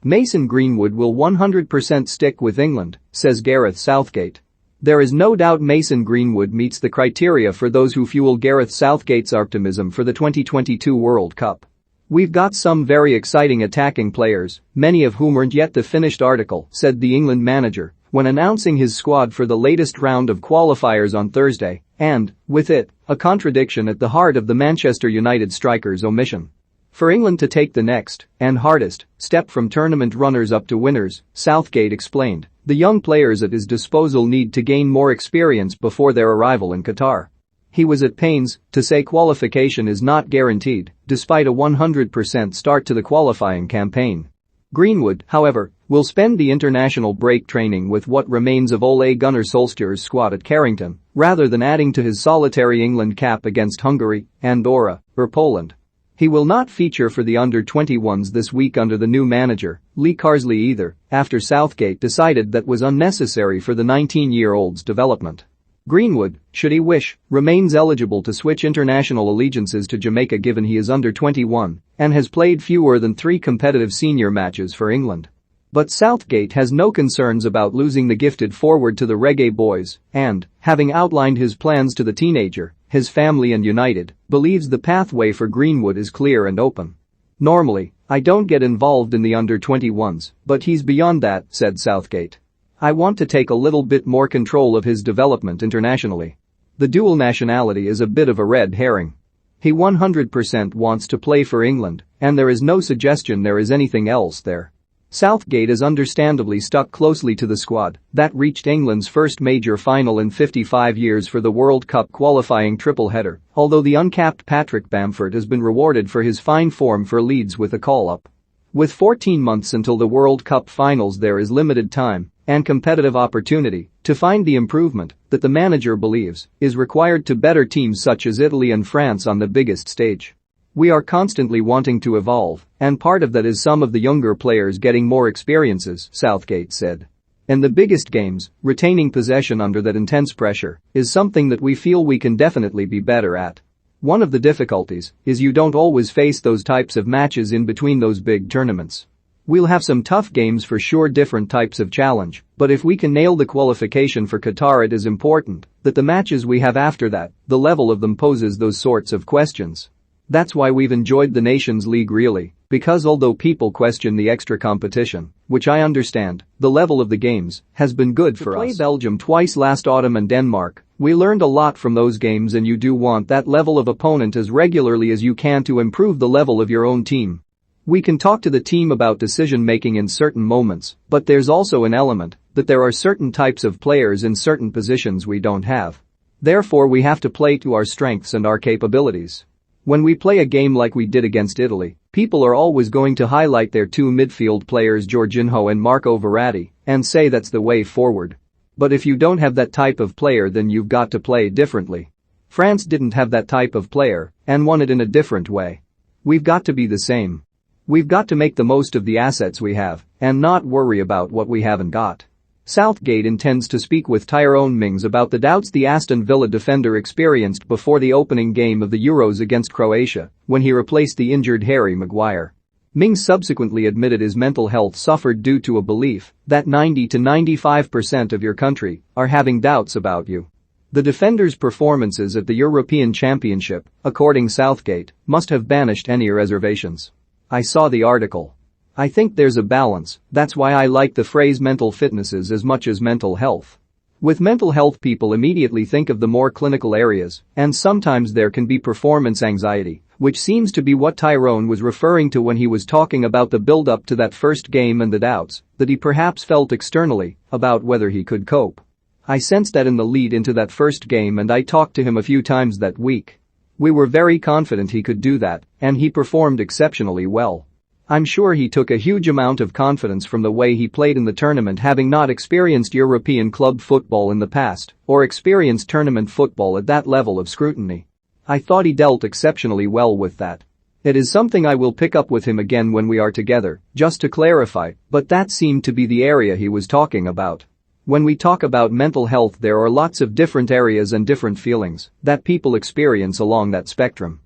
Mason Greenwood will 100% stick with England, says Gareth Southgate. There is no doubt Mason Greenwood meets the criteria for those who fuel Gareth Southgate's optimism for the 2022 World Cup. We've got some very exciting attacking players, many of whom aren't yet the finished article, said the England manager when announcing his squad for the latest round of qualifiers on Thursday, and, with it, a contradiction at the heart of the Manchester United striker's omission. For England to take the next, and hardest, step from tournament runners-up to winners, Southgate explained, the young players at his disposal need to gain more experience before their arrival in Qatar. He was at pains to say qualification is not guaranteed, despite a 100% start to the qualifying campaign. Greenwood, however, will spend the international break training with what remains of Ole Gunnar Solskjaer's squad at Carrington, rather than adding to his solitary England cap against Hungary, Andorra, or Poland. He will not feature for the under-21s this week under the new manager, Lee Carsley either, after Southgate decided that was unnecessary for the 19-year-old's development. Greenwood, should he wish, remains eligible to switch international allegiances to Jamaica given he is under 21 and has played fewer than 3 competitive senior matches for England. But Southgate has no concerns about losing the gifted forward to the Reggae Boys and, having outlined his plans to the teenager, his family and United, believes the pathway for Greenwood is clear and open. Normally, I don't get involved in the under-21s, but he's beyond that, said Southgate. I want to take a little bit more control of his development internationally. The dual nationality is a bit of a red herring. He 100% wants to play for England, and there is no suggestion there is anything else there. Southgate is understandably stuck closely to the squad that reached England's first major final in 55 years for the World Cup qualifying triple-header, although the uncapped Patrick Bamford has been rewarded for his fine form for Leeds with a call-up. With 14 months until the World Cup finals, there is limited time and competitive opportunity to find the improvement that the manager believes is required to better teams such as Italy and France on the biggest stage. We are constantly wanting to evolve, and part of that is some of the younger players getting more experiences, Southgate said. In the biggest games, retaining possession under that intense pressure is something that we feel we can definitely be better at. One of the difficulties is you don't always face those types of matches in between those big tournaments. We'll have some tough games for sure, different types of challenge, but if we can nail the qualification for Qatar, it is important that the matches we have after that, the level of them poses those sorts of questions. That's why we've enjoyed the Nations League really, because although people question the extra competition, which I understand, the level of the games has been good for us. We played Belgium twice last autumn and Denmark. We learned a lot from those games, and you do want that level of opponent as regularly as you can to improve the level of your own team. We can talk to the team about decision-making in certain moments, but there's also an element that there are certain types of players in certain positions we don't have. Therefore, we have to play to our strengths and our capabilities. When we play a game like we did against Italy, people are always going to highlight their 2 midfield players, Jorginho and Marco Verratti, and say that's the way forward. But if you don't have that type of player, then you've got to play differently. France didn't have that type of player and won it in a different way. We've got to be the same. We've got to make the most of the assets we have and not worry about what we haven't got. Southgate intends to speak with Tyrone Mings about the doubts the Aston Villa defender experienced before the opening game of the Euros against Croatia when he replaced the injured Harry Maguire. Mings subsequently admitted his mental health suffered due to a belief that 90 to 95% of your country are having doubts about you. The defender's performances at the European Championship, according Southgate, must have banished any reservations. I saw the article. I think there's a balance, that's why I like the phrase mental fitnesses as much as mental health. With mental health, people immediately think of the more clinical areas, and sometimes there can be performance anxiety, which seems to be what Tyrone was referring to when he was talking about the build-up to that first game and the doubts that he perhaps felt externally about whether he could cope. I sensed that in the lead into that first game, and I talked to him a few times that week. We were very confident he could do that, and he performed exceptionally well. I'm sure he took a huge amount of confidence from the way he played in the tournament, having not experienced European club football in the past or experienced tournament football at that level of scrutiny. I thought he dealt exceptionally well with that. It is something I will pick up with him again when we are together, just to clarify, but that seemed to be the area he was talking about. When we talk about mental health, there are lots of different areas and different feelings that people experience along that spectrum.